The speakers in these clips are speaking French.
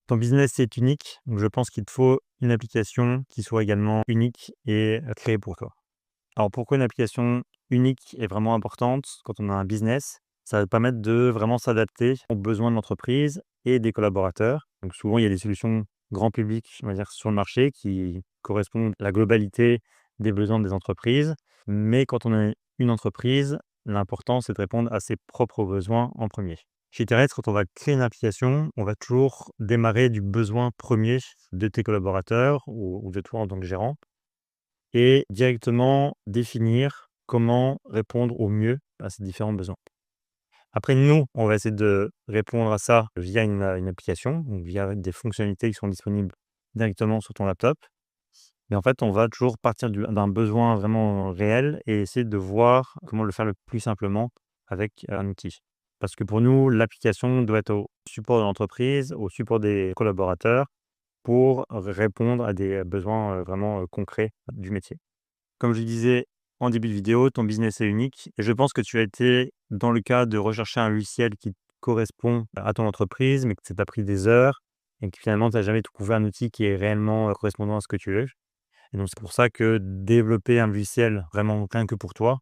Ton business est unique, donc je pense qu'il te faut une application qui soit également unique et créée pour toi. Alors pourquoi une application unique est vraiment importante quand on a un business? Ça va te permettre de vraiment s'adapter aux besoins de l'entreprise et des collaborateurs. Donc souvent, il y a des solutions grand public, on va dire, sur le marché qui correspondent à la globalité des besoins des entreprises. Mais quand on est une entreprise, l'important, c'est de répondre à ses propres besoins en premier. Chez Thérèse, quand on va créer une application, on va toujours démarrer du besoin premier de tes collaborateurs ou de toi en tant que gérant et directement définir comment répondre au mieux à ces différents besoins. Après, nous, on va essayer de répondre à ça via une application, donc via des fonctionnalités qui sont disponibles directement sur ton laptop. Mais en fait, on va toujours partir d'un besoin vraiment réel et essayer de voir comment le faire le plus simplement avec un outil. Parce que pour nous, l'application doit être au support de l'entreprise, au support des collaborateurs pour répondre à des besoins vraiment concrets du métier. Comme je disais en début de vidéo, ton business est unique et je pense que tu as été dans le cas de rechercher un logiciel qui correspond à ton entreprise, mais que ça t'a pris des heures et que finalement tu n'as jamais trouvé un outil qui est réellement correspondant à ce que tu veux. Et donc c'est pour ça que développer un logiciel vraiment rien que pour toi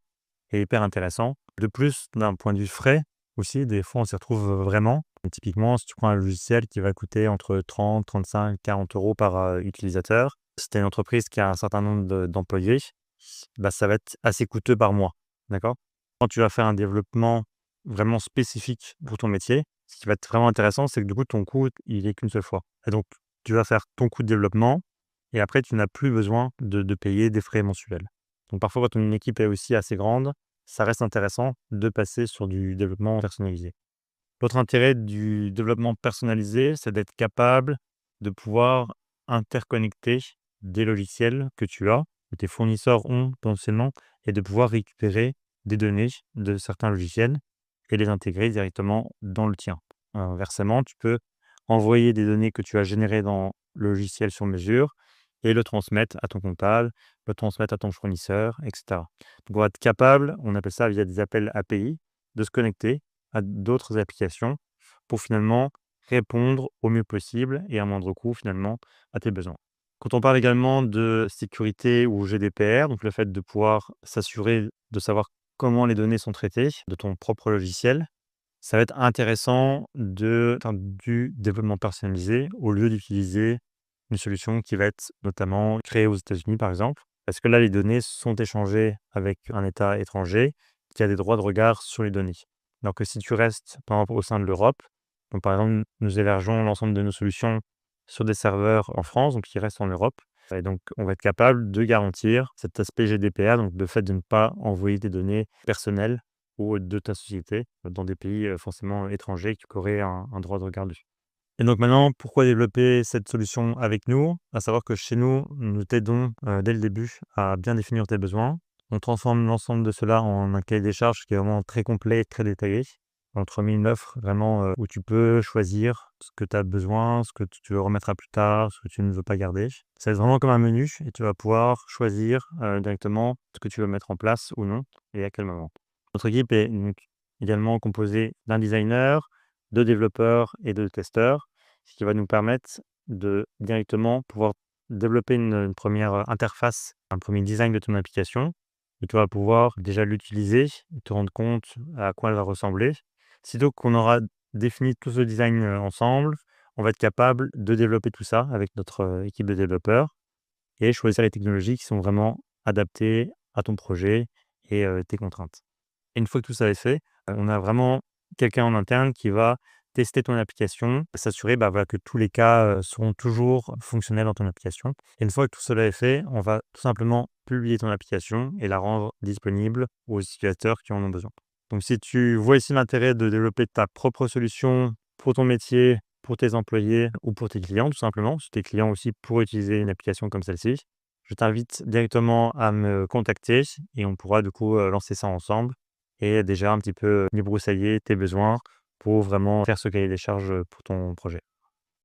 est hyper intéressant. De plus, d'un point de vue frais aussi, des fois on s'y retrouve vraiment. Et typiquement, si tu prends un logiciel qui va coûter entre 30, 35, 40 euros par utilisateur, si tu une entreprise qui a un certain nombre d'employés, bah, ça va être assez coûteux par mois. D'accord? Quand tu vas faire un développement vraiment spécifique pour ton métier, ce qui va être vraiment intéressant, c'est que du coup, ton coût, il est qu'une seule fois. Et donc, tu vas faire ton coût de développement et après, tu n'as plus besoin de payer des frais mensuels. Donc, parfois, quand ton équipe est aussi assez grande, ça reste intéressant de passer sur du développement personnalisé. L'autre intérêt du développement personnalisé, c'est d'être capable de pouvoir interconnecter des logiciels que tu as, que tes fournisseurs ont potentiellement, et de pouvoir récupérer des données de certains logiciels et les intégrer directement dans le tien. Inversement, tu peux envoyer des données que tu as générées dans le logiciel sur mesure et le transmettre à ton comptable, le transmettre à ton fournisseur, etc. Donc, on va être capable, on appelle ça via des appels API, de se connecter à d'autres applications pour finalement répondre au mieux possible et à moindre coût finalement à tes besoins. Quand on parle également de sécurité ou GDPR, donc le fait de pouvoir s'assurer de savoir comment les données sont traitées de ton propre logiciel, ça va être intéressant de faire du développement personnalisé au lieu d'utiliser une solution qui va être notamment créée aux États-Unis par exemple. Parce que là, les données sont échangées avec un État étranger qui a des droits de regard sur les données. Alors que si tu restes, par exemple, au sein de l'Europe, donc par exemple, nous hébergeons l'ensemble de nos solutions sur des serveurs en France, donc qui restent en Europe. Et donc, on va être capable de garantir cet aspect GDPR, donc le fait de ne pas envoyer des données personnelles ou de ta société dans des pays forcément étrangers qui auraient un droit de regard dessus. Et donc maintenant, pourquoi développer cette solution avec nous? À savoir que chez nous, nous t'aidons, dès le début à bien définir tes besoins. On transforme l'ensemble de cela en un cahier des charges qui est vraiment très complet et très détaillé. On te remet une offre vraiment, où tu peux choisir ce que tu as besoin, ce que tu veux remettre à plus tard, ce que tu ne veux pas garder. C'est vraiment comme un menu et tu vas pouvoir choisir, directement ce que tu veux mettre en place ou non et à quel moment. Notre équipe est donc également composée d'un designer, de développeurs et de testeurs, ce qui va nous permettre de directement pouvoir développer une 1re interface, un premier design de ton application et tu vas pouvoir déjà l'utiliser et te rendre compte à quoi elle va ressembler. Sitôt qu'on aura défini tout ce design, ensemble, on va être capable de développer tout ça avec notre, équipe de développeurs et choisir les technologies qui sont vraiment adaptées à ton projet et tes contraintes. Et une fois que tout ça est fait, on a vraiment quelqu'un en interne qui va tester ton application, s'assurer, bah, voilà, que tous les cas, seront toujours fonctionnels dans ton application. Et une fois que tout cela est fait, on va tout simplement publier ton application et la rendre disponible aux utilisateurs qui en ont besoin. Donc si tu vois ici l'intérêt de développer ta propre solution pour ton métier, pour tes employés ou pour tes clients tout simplement, si tes clients aussi pourraient utiliser une application comme celle-ci, je t'invite directement à me contacter et on pourra du coup, lancer ça ensemble et déjà un petit peu, débroussailler tes besoins pour vraiment faire ce cahier des charges, pour ton projet.